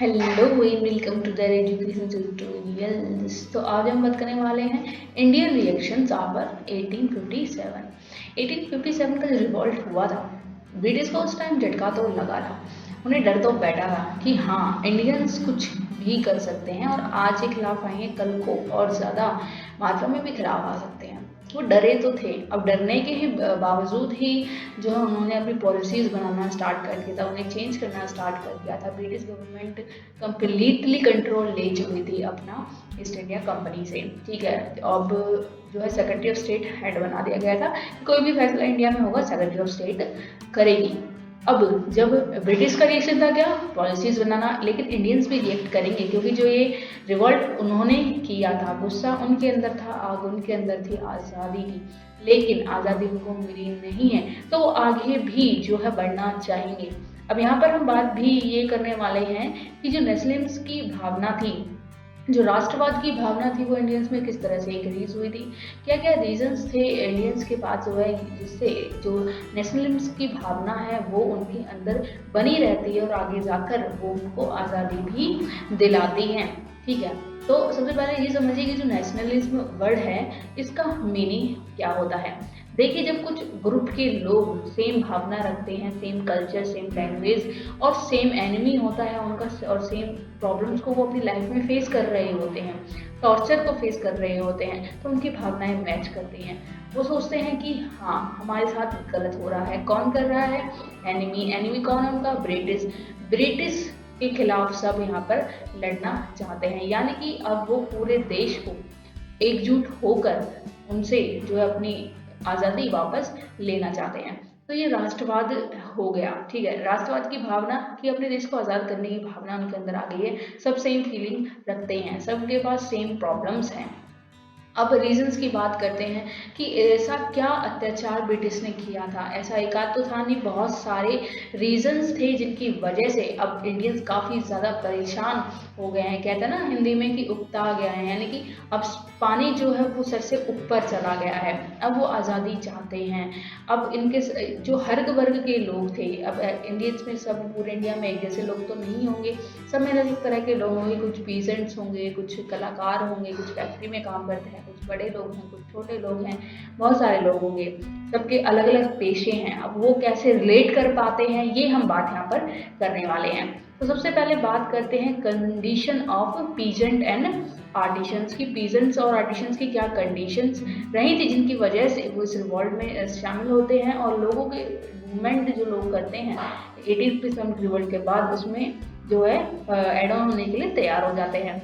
Hello and welcome to the education tutorials. तो आज हम बात करने वाले हैं इंडियन रिएक्शंस आफ्टर 1857। 1857 का जो रिवॉल्ट हुआ था, ब्रिटिश को उस टाइम झटका तो लगा था, उन्हें डर तो बैठा था कि हाँ, इंडियंस कुछ भी कर सकते हैं और आज के खिलाफ आएंगे, कल को और ज़्यादा मात्रा में भी खिलाफ आ सकते हैं। वो डरे तो थे। अब डरने के ही बावजूद ही जो है उन्होंने अपनी पॉलिसीज़ बनाना स्टार्ट कर दिया था, उन्हें चेंज करना स्टार्ट कर दिया था। ब्रिटिश गवर्नमेंट कंप्लीटली कंट्रोल ले चुकी थी अपना ईस्ट इंडिया कंपनी से। ठीक है, अब जो है सेक्रेटरी ऑफ स्टेट हेड बना दिया गया था। कोई भी फैसला इंडिया में होगा सेक्रेटरी ऑफ स्टेट करेगी। अब जब ब्रिटिश का रिएक्शन था क्या, पॉलिसीज बनाना, लेकिन इंडियंस भी रिएक्ट करेंगे क्योंकि जो ये रिवॉल्ट उन्होंने किया था, गुस्सा उनके अंदर था, आग उनके अंदर थी आज़ादी की, लेकिन आज़ादी उनको मिली नहीं है, तो वो आगे भी जो है बढ़ना चाहेंगे। अब यहाँ पर हम बात भी ये करने वाले हैं कि जो नेशनलिज्म की भावना थी, जो राष्ट्रवाद की भावना थी, वो इंडियंस में किस तरह से इंक्रीज हुई थी, क्या क्या रीजंस थे इंडियंस के पास जो है जिससे जो नेशनलिज्म की भावना है वो उनके अंदर बनी रहती है और आगे जाकर वो उनको आज़ादी भी दिलाती हैं। ठीक है, तो सबसे पहले ये समझिए कि जो नेशनलिज्म वर्ड है इसका मीनिंग क्या होता है। देखिए, जब कुछ ग्रुप के लोग सेम भावना रखते हैं, सेम कल्चर, सेम लैंग्वेज और सेम एनिमी होता है उनका, और सेम प्रॉब्लम्स को वो अपनी लाइफ में फेस कर रहे होते हैं, टॉर्चर को फेस कर रहे होते हैं, तो उनकी भावनाएं मैच करती हैं। वो सोचते हैं कि हाँ, हमारे साथ गलत हो रहा है। कौन कर रहा है? एनिमी। एनिमी कौन है उनका? ब्रिटिश। ब्रिटिश के खिलाफ सब यहाँ पर लड़ना चाहते हैं, यानी कि अब वो पूरे देश को एकजुट होकर उनसे जो है अपनी आज़ादी वापस लेना चाहते हैं। तो ये राष्ट्रवाद हो गया। ठीक है, राष्ट्रवाद की भावना कि अपने देश को आज़ाद करने की भावना उनके अंदर आ गई है। सब सेम फीलिंग रखते हैं, सबके पास सेम प्रॉब्लम्स हैं। अब रीजंस की बात करते हैं कि ऐसा क्या अत्याचार ब्रिटिश ने किया था। ऐसा एक आध तो था नहीं, बहुत सारे रीजंस थे जिनकी वजह से अब इंडियंस काफ़ी ज़्यादा परेशान हो गए हैं। कहते हैं ना हिंदी में कि उकता गया है, यानी कि अब पानी जो है वो सर से ऊपर चला गया है। अब वो आज़ादी चाहते हैं। अब इनके जो हर वर्ग के लोग थे, अब इंडियंस में सब पूरे इंडिया में एक जैसे लोग तो नहीं होंगे, सब में अलग तरह के लोग होंगे। कुछ पीजेंट्स होंगे, कुछ कलाकार होंगे, कुछ फैक्ट्री में काम करते हैं, कुछ बड़े लोग हैं, कुछ छोटे लोग हैं, बहुत सारे लोग होंगे, सबके अलग अलग पेशे हैं। अब वो कैसे रिलेट कर पाते हैं, ये हम बात यहाँ पर करने वाले हैं। तो सबसे पहले बात करते हैं condition of peasant and artisans की। पीजेंट्स और आर्टिशंस की क्या कंडीशंस रही थी जिनकी वजह से वो इस रिवॉल्ट में शामिल होते हैं, और लोगों के मूवमेंट जो लोग करते हैं 18% रिवॉल्ट के बाद, उसमें जो है एड ऑन होने के लिए तैयार हो जाते हैं।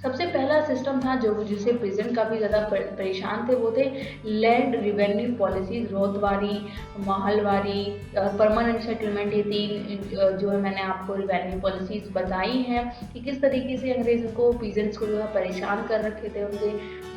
सबसे पहला सिस्टम था जो जिससे प्रेजेंट काफ़ी ज़्यादा परेशान थे, वो थे land revenue policies, Ryotwari, Mahalwari, permanent settlement. ये तीन जो है मैंने आपको रिवेन्यू पॉलिसीज बताई हैं कि किस तरीके से अंग्रेज को पीजेंट्स को जो है परेशान कर रखे थे। उनके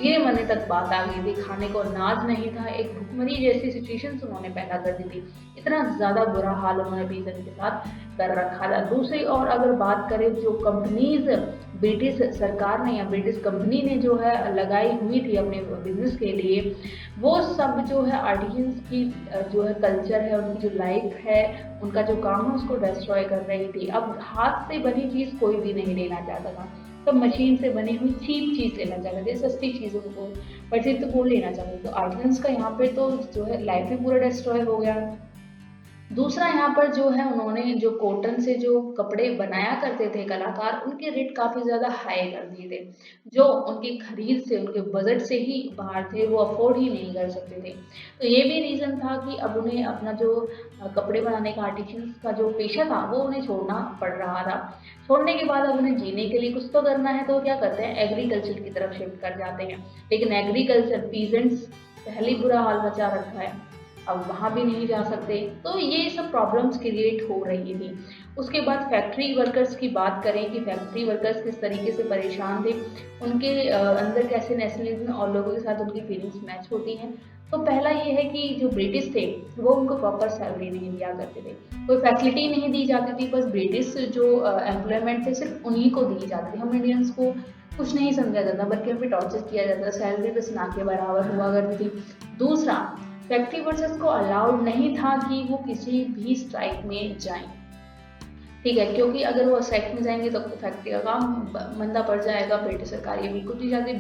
गिरे मरने तक बात आ गई थी, खाने को अनाज नहीं था, एक भुखमरी जैसी सिचुएशन उन्होंने पैदा कर दी थी। इतना ज़्यादा बुरा हाल उन्होंने पीजेंट के साथ कर रखा था। दूसरी और अगर बात करें, जो कंपनीज ब्रिटिश सरकार ने या ब्रिटिश कंपनी ने जो है लगाई हुई थी अपने बिजनेस के लिए, वो सब जो है आर्टिजन्स की जो है कल्चर है, उनकी जो लाइफ है, उनका जो काम है, उसको डिस्ट्रॉय कर रही थी। अब हाथ से बनी चीज़ कोई भी नहीं लेना चाहता था, सब मशीन से बनी हुई चीप चीज़ लेना चाहते थे, सस्ती चीज़ों को प्रसिद्ध को लेना चाहते थे। तो आर्टिजन्स का यहाँ पे तो जो है लाइफ ही पूरा डिस्ट्रॉय हो गया। दूसरा, यहाँ पर जो है उन्होंने जो कॉटन से जो कपड़े बनाया करते थे कलाकार, उनके रेट काफ़ी ज़्यादा हाई कर दिए थे, जो उनकी खरीद से, उनके बजट से ही बाहर थे, वो अफोर्ड ही नहीं कर सकते थे। तो ये भी रीज़न था कि अब उन्हें अपना जो कपड़े बनाने का आर्टिफिशियल्स का जो पेशा था वो उन्हें छोड़ना पड़ रहा था। छोड़ने के बाद अब उन्हें जीने के लिए कुछ तो करना है, तो क्या करते हैं, एग्रीकल्चर की तरफ शिफ्ट कर जाते हैं। लेकिन एग्रीकल्चर, पीजेंट्स पहले ही बुरा हाल मचा रखा है, अब वहाँ भी नहीं जा सकते, तो ये सब प्रॉब्लम्स क्रिएट हो रही थी। उसके बाद फैक्ट्री वर्कर्स की बात करें कि फैक्ट्री वर्कर्स किस तरीके से परेशान थे, उनके अंदर कैसे नेशनलिज्म और लोगों के साथ उनकी फीलिंग्स मैच होती हैं। तो पहला ये है कि जो ब्रिटिश थे वो उनको प्रॉपर सैलरी नहीं दिया करते थे, कोई फैसिलिटी नहीं दी जाती थी, बस ब्रिटिश जो एम्प्लॉयमेंट थे सिर्फ उन्हीं को दी जाती थी। हम इंडियंस को कुछ नहीं समझा जाता, बल्कि हमें टॉर्चर किया जाता, सैलरी बस ना के बराबर हुआ करती थी। दूसरा, फैक्ट्री वर्कर्स को अलाउड नहीं था कि वो किसी भी स्ट्राइक में जाएं। ठीक है, क्योंकि अगर वो स्ट्राइक में जाएंगे तो फैक्ट्री का काम मंदा पड़ जाएगा, ब्रिटिश सरकार ये बिल्कुल नहीं चाहती,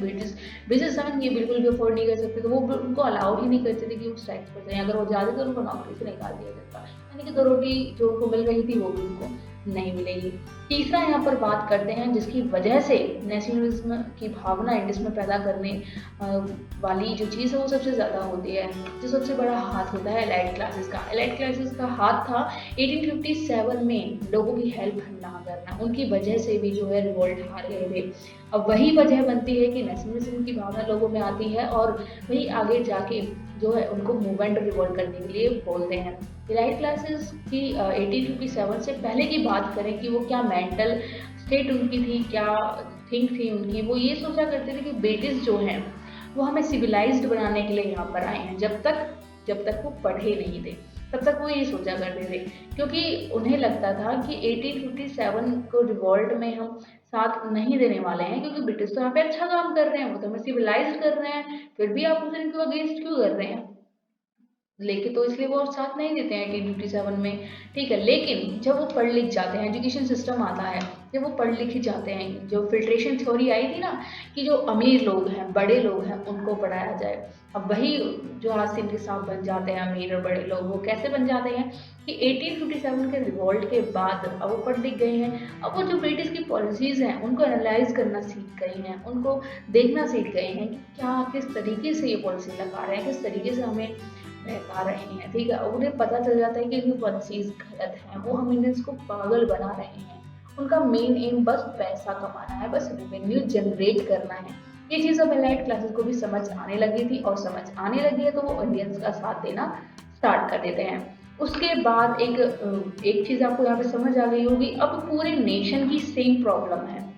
बिजनेसमैन ये बिल्कुल भी अफोर्ड नहीं कर सकते, तो वो उनको अलाउ ही नहीं करते थे कि वो स्ट्राइक पर जाए। अगर वो जाते तो उनको नौकरी से निकाल दिया जाता, यानी कि 2 रोटी जो उनको मिल रही थी वो भी उनको नहीं मिलेगी। तीसरा यहाँ पर बात करते हैं जिसकी वजह से नेशनलिज्म की भावना इंडियंस में पैदा करने वाली जो चीज़ है वो सबसे ज़्यादा होती है, जो सबसे बड़ा हाथ होता है एलाइड क्लासेस का। एलाइड क्लासेस का हाथ था 1857 में लोगों की हेल्प ना करना, उनकी वजह से भी जो है रिवोल्ट हार गए थे। अब वही वजह बनती है कि नेशनलिज्म की भावना लोगों में आती है और वही आगे जाके जो है उनको मूवमेंट रिवोल्ट करने के लिए बोलते हैं। एलाइड क्लासेस की 1857 से पहले की बात करें कि वो क्या मेंटल स्टेट उनकी थी, क्या थिंक थी उनकी, वो ये सोचा करते थे कि ब्रिटिश जो हैं वो हमें सिविलाइज्ड बनाने के लिए यहाँ पर आए हैं। जब तक वो पढ़े नहीं थे तब तक वो ये सोचा करते थे, क्योंकि उन्हें लगता था कि 1857 को रिवॉल्ट में हम साथ नहीं देने वाले हैं, क्योंकि ब्रिटिश तो यहाँ पे अच्छा काम कर रहे हैं, वो तो हमें सिविलाइज कर रहे हैं, फिर भी आप उस इनके अगेंस्ट क्यों कर रहे हैं, लेके तो इसलिए वो साथ नहीं देते हैं 1857 में। ठीक है, लेकिन जब वो पढ़ लिख जाते हैं, एजुकेशन सिस्टम आता है, जब वो पढ़ लिख जाते हैं, जो फिल्ट्रेशन थ्योरी आई थी ना कि जो अमीर लोग हैं, बड़े लोग हैं, उनको पढ़ाया जाए, अब वही जो आज से इनके साथ बन जाते हैं अमीर और बड़े लोग, वो कैसे बन जाते हैं कि 1857 के रिवॉल्ट के बाद अब वो पढ़ लिख गए हैं, अब वो जो ब्रिटिश की पॉलिसीज हैं उनको एनालाइज करना सीख गए हैं, उनको देखना सीख गए हैं कि क्या किस तरीके से ये पॉलिसी लगा रहे हैं, किस तरीके से हमें बहका रहे हैं। ठीक है, उन्हें पता चल जाता है कि इनकी पॉलिसीज गलत हैं, वो हम इंडियंस को पागल बना रहे हैं, उनका मेन एम बस पैसा कमाना है, बस रेवेन्यू जनरेट करना है। ये चीज़ अब एलाइड क्लासेस को भी समझ आने लगी थी, और समझ आने लगी है तो वो इंडियंस का साथ देना स्टार्ट कर देते हैं। उसके बाद एक चीज़ आपको यहाँ पे समझ आ गई होगी, अब पूरे नेशन की सेम प्रॉब्लम है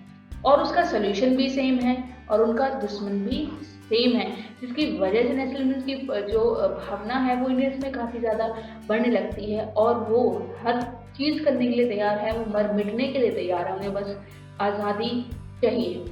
और उसका सोल्यूशन भी सेम है और उनका दुश्मन भी सेम है, जिसकी वजह से नेशनलिज्म की जो भावना है वो इंडियंस में काफ़ी ज़्यादा बढ़ने लगती है और वो हर चीज़ करने के लिए तैयार है, वो मर मिटने के लिए तैयार है, उन्हें बस आज़ादी चाहिए।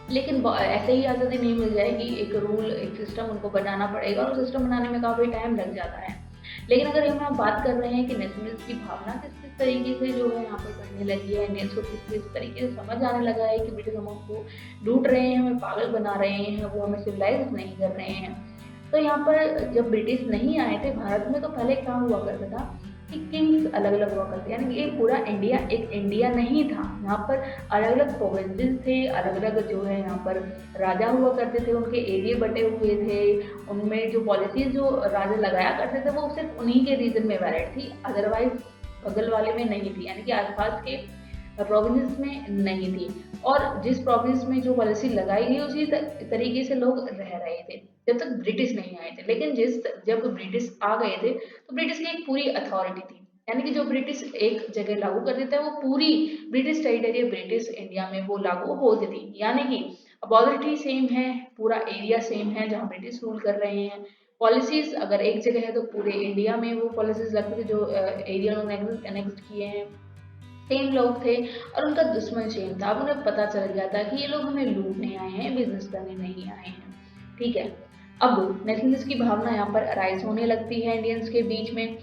लेकिन ऐसे ही आज़ादी नहीं मिल जाएगी, एक रूल एक सिस्टम उनको बनाना पड़ेगा और सिस्टम बनाने में काफ़ी टाइम लग जाता है। लेकिन अगर हम यहाँ बात कर रहे हैं कि नेशनलिज्म की भावना किस किस तरीके से जो है यहाँ पर बढ़ने लगी है, इंडियंस को किस किस तरीके से समझ आने लगा है कि ब्रिटिश हमको लूट रहे हैं, हमें पागल बना रहे हैं, वो हमें सिविलाइज नहीं कर रहे हैं। तो यहाँ पर जब ब्रिटिश नहीं आए थे भारत में तो पहले क्या हुआ करता था कि किंग्स अलग अलग हुआ करते, यानी कि ये पूरा इंडिया एक इंडिया नहीं था, यहाँ पर अलग अलग प्रोविंसेस थे, अलग अलग जो है यहाँ पर राजा हुआ करते थे, उनके एरिया बटे हुए थे, उनमें जो पॉलिसीज जो राजा लगाया करते थे वो सिर्फ उन्हीं के रीजन में वैलिड थी, अदरवाइज बगल वाले में नहीं थी, यानी कि आसपास के प्रोविंस में नहीं थी। और जिस प्रोविंस में जो पॉलिसी लगाई गई उसी तरीके से लोग रह रहे थे जब तक ब्रिटिश नहीं आए थे। लेकिन जब ब्रिटिश आ गए थे तो ब्रिटिश की एक पूरी अथॉरिटी थी, यानी कि जो ब्रिटिश एक जगह लागू कर देता है वो पूरी ब्रिटिश टेरिटरी ब्रिटिश इंडिया में वो लागू होती थी, यानी कि अथॉरिटी सेम है, पूरा एरिया सेम है जहाँ ब्रिटिश रूल कर रहे हैं। पॉलिसीज अगर एक जगह है तो पूरे इंडिया में वो पॉलिसीज लगती थी जो एरिया उन्होंने एनेक्ट किए हैं, सेम लोग थे और उनका दुश्मन सेम था। अब उन्हें पता चल गया था कि ये लोग हमें लूटने आए हैं, बिजनेस करने नहीं आए हैं। ठीक है, अब नेशनलिस्ट की भावना यहाँ पर अराइज होने लगती है इंडियंस के बीच में।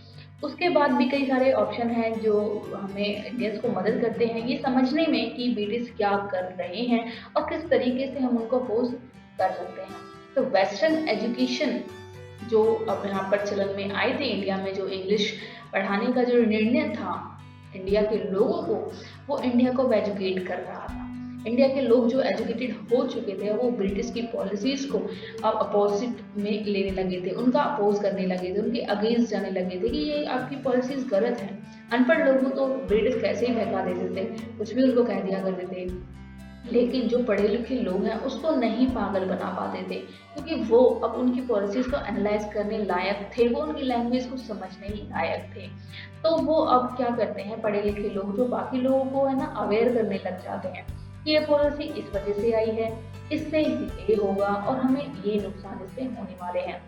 उसके बाद भी कई सारे ऑप्शन हैं जो हमें इंडियंस को मदद करते हैं ये समझने में कि ब्रिटिश क्या कर रहे हैं और किस तरीके से हम उनको अपोज कर सकते हैं। तो वेस्टर्न एजुकेशन जो अब यहाँ पर चलन में आए थे इंडिया में, जो इंग्लिश पढ़ाने का जो निर्णय था इंडिया के लोगों को, वो इंडिया को एजुकेट कर रहा था। इंडिया के लोग जो एजुकेटेड हो चुके थे वो ब्रिटिश की पॉलिसीज को अब अपोजिट में लेने लगे थे, उनका अपोज करने लगे थे, उनके अगेंस्ट जाने लगे थे कि ये आपकी पॉलिसीज गलत हैं। अनपढ़ लोगों को तो ब्रिटिश कैसे ही बहका देते थे, कुछ भी उनको कह दिया करते थे, लेकिन जो पढ़े लिखे लोग हैं उसको नहीं पागल बना पाते थे, क्योंकि वो अब उनकी पॉलिसीज को एनालाइज करने लायक थे, वो उनकी लैंग्वेज को समझने लायक थे। तो वो अब क्या करते हैं, पढ़े लिखे लोग जो बाकी लोगों को है ना अवेयर करने लग जाते हैं कि ये पॉलिसी इस वजह से आई है, इससे ये होगा और हमें ये नुकसान इससे होने वाले हैं।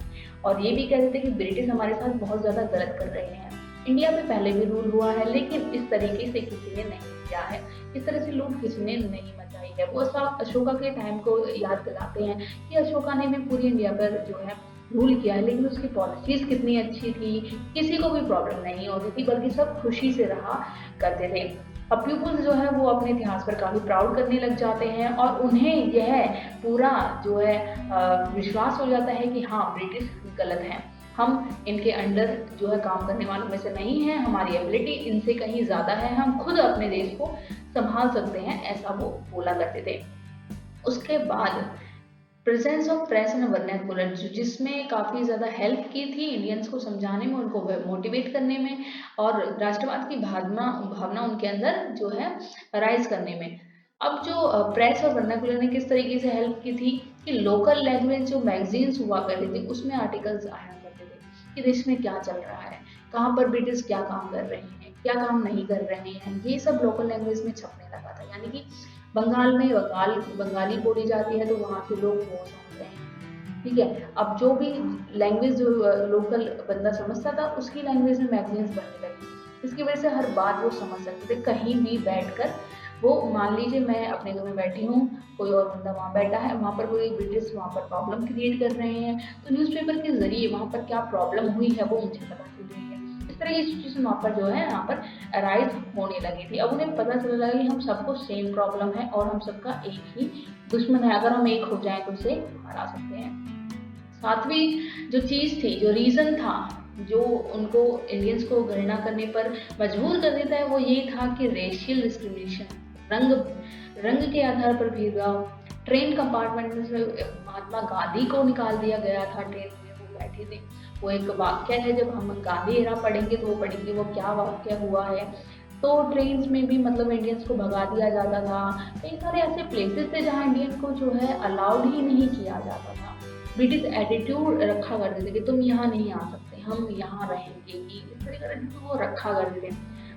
और ये भी कह देते हैं कि ब्रिटिश हमारे साथ बहुत ज़्यादा गलत कर रहे हैं, इंडिया में पहले भी रूल हुआ है लेकिन इस तरीके से किसी ने नहीं किया है, इस तरह से लूट किसी ने नहीं मचाई है। वो सब अशोका के टाइम को याद दिलाते हैं कि अशोका ने भी पूरी इंडिया पर जो है रूल किया है, लेकिन उसकी पॉलिसीज कितनी अच्छी थी, किसी को भी प्रॉब्लम नहीं होती थी, बल्कि सब खुशी से रहा करते थे। अब प्यूपल्स जो है वो अपने इतिहास पर काफ़ी प्राउड करने लग जाते हैं और उन्हें यह पूरा जो है विश्वास हो जाता है कि हाँ ब्रिटिश गलत हैं, हम इनके अंडर जो है काम करने वालों में से नहीं हैं, हमारी एबिलिटी इनसे कहीं ज़्यादा है, हम खुद अपने देश को संभाल सकते हैं, ऐसा वो बोला करते थे। उसके बाद presence of press and vernacular जिसमें काफ़ी ज़्यादा हेल्प की थी इंडियंस को समझाने में, उनको मोटिवेट करने में और राष्ट्रवाद की भावना भावना उनके अंदर जो है राइज करने में। अब जो प्रेस और वर्नाकुलर ने किस तरीके से हेल्प की थी कि लोकल लैंग्वेज जो मैगजीन्स हुआ करती थी उसमें आर्टिकल्स आया करते थे कि देश में क्या चल रहा है, कहाँ पर ब्रिटिश क्या काम कर रहे हैं, क्या काम नहीं कर रहे हैं, ये सब लोकल लैंग्वेज में छपने लगा था। यानी कि बंगाल में बंगाली बोली जाती है तो वहाँ के लोग वो समझते हैं, ठीक है। अब जो भी लैंग्वेज जो लोकल बंदा समझता था उसकी लैंग्वेज में मैगजीन्स बनने लगी, इसकी वजह से हर बात वो समझ सकते थे कहीं भी बैठकर। वो मान लीजिए मैं अपने घर में बैठी हूँ, कोई और बंदा वहाँ बैठा है, वहाँ पर कोई ब्रिटिश वहाँ पर प्रॉब्लम क्रिएट कर रहे हैं, तो न्यूज़पेपर के जरिए वहाँ पर क्या प्रॉब्लम हुई है वो मुझे पता चल रही है। इस तरह की सिचुएशन वहाँ पर जो है यहाँ पर अराइज होने लगी थी। अब उन्हें पता चल लगा कि हम सबको सेम प्रॉब्लम है और हम सबका एक ही दुश्मन है, अगर हम एक हो जाएं तो उसे हरा सकते हैं। सातवीं जो चीज़ थी, जो रीज़न था जो उनको इंडियंस को गणना करने पर मजबूर कर देता है, वो ये था कि रेशियल डिस्क्रिमिनेशन, रंग रंग के आधार पर भेदभाव। ट्रेन कंपार्टमेंट में से महात्मा गांधी को निकाल दिया गया था, ट्रेन में वो बैठे थे। वो एक वाक्य है, जब हम गांधी एरा पढ़ेंगे तो वो पढ़ेंगे वो क्या वाक्य हुआ है। तो ट्रेन में भी मतलब इंडियंस को भगा दिया जाता था। कई सारे ऐसे प्लेसेस थे जहाँ इंडियन को जो है अलाउड ही नहीं किया जाता था। ब्रिटिश एटीट्यूड रखा करते थे कि तुम यहाँ नहीं आ सकते, हम यहाँ रहेंगे, इस तरह का एटीट्यूड वो रखा करते थे।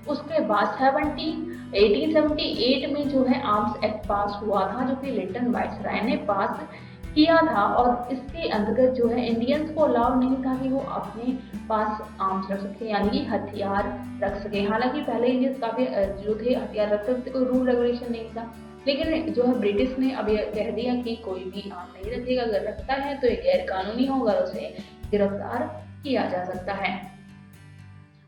उसके बाद 1878 में जो है आर्म्स एक्ट पास हुआ था, जो कि लिटन वाइसराय ने पास किया था और इसके अंतर्गत जो है इंडियंस को अलाउ नहीं था कि वो अपने पास आर्म्स रख सके, यानी कि हथियार रख सके। हालांकि पहले इंडियंस काफ़ी जो थे हथियार रख सकते, कोई रूल रेगुलेशन नहीं था, लेकिन जो है ब्रिटिश ने अब यह कह दिया कि कोई भी आर्म नहीं रखेगा, अगर रखता है तो ये गैर कानूनी होगा, उसे गिरफ्तार किया जा सकता है।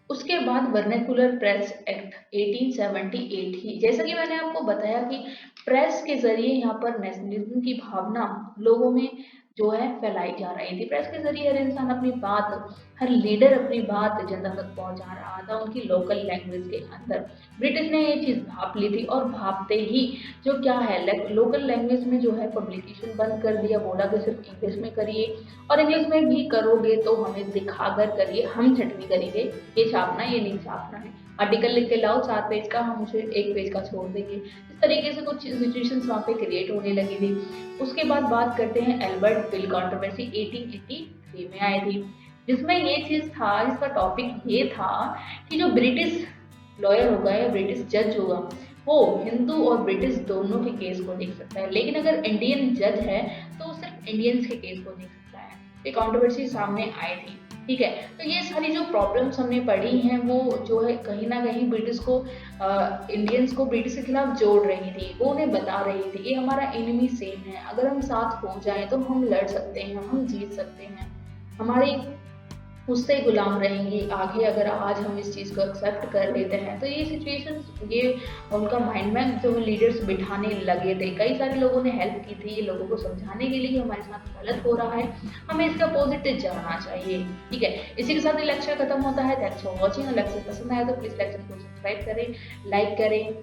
उसके बाद वर्नाकुलर प्रेस एक्ट 1878 ही, जैसा कि मैंने आपको बताया कि प्रेस के जरिए यहाँ पर नेशनलिज्म की भावना लोगों में जो है फैलाई जा रही थी। प्रेस के जरिए हर इंसान अपनी बात, हर लीडर अपनी बात जनता तक पहुंचा रहा था उनकी लोकल लैंग्वेज के अंदर। ब्रिटिश ने ये चीज़ भाप ली थी और भापते ही जो क्या है लोकल लैंग्वेज में जो है पब्लिकेशन बंद कर दिया, बोला कि सिर्फ इंग्लिश में करिए और इंग्लिश में भी करोगे तो हमें दिखाकर करिए, हम छटनी करेंगे, ये छापना ये नहीं छापना है, आर्टिकल लिख के लाओ 4 पेज का, हम उसे 1 पेज का छोड़ देंगे। इस तरीके से कुछ सिचुएशंस वहाँ पे क्रिएट होने लगी थी। उसके बाद बात करते हैं एल्बर्ट बिल कंट्रोवर्सी 1883 में आई थी, जिसमें ये चीज़ था, इसका टॉपिक ये था कि जो ब्रिटिश लॉयर होगा या ब्रिटिश जज होगा वो हिंदू और ब्रिटिश दोनों के केस को देख सकता है, लेकिन अगर इंडियन जज है तो वो सिर्फ इंडियंस के केस को देख सकता है। ये कंट्रोवर्सी सामने आई थी, ठीक है। तो ये सारी जो प्रॉब्लम्स हमने पढ़ी हैं वो जो है कहीं ना कहीं ब्रिटिश को इंडियंस को ब्रिटिश के खिलाफ जोड़ रही थी, वो उन्हें बता रही थी ये हमारा एनिमी सेम है, अगर हम साथ हो जाए तो हम लड़ सकते हैं, हम जीत सकते हैं, हमारी उससे गुलाम रहेंगी आगे अगर आज हम इस चीज़ को एक्सेप्ट कर लेते हैं। तो ये सिचुएशन ये उनका माइंड में जो लीडर्स बिठाने लगे थे, कई सारे लोगों ने हेल्प की थी लोगों को समझाने के लिए कि हमारे साथ गलत हो रहा है, हमें इसका पॉजिटिव जाना चाहिए, ठीक है। इसी के साथ ये लेक्चर खत्म होता है। Thanks for watching. लेक्चर पसंद आया तो प्लीज़ लेक्चर को सब्सक्राइब करें, लाइक करें।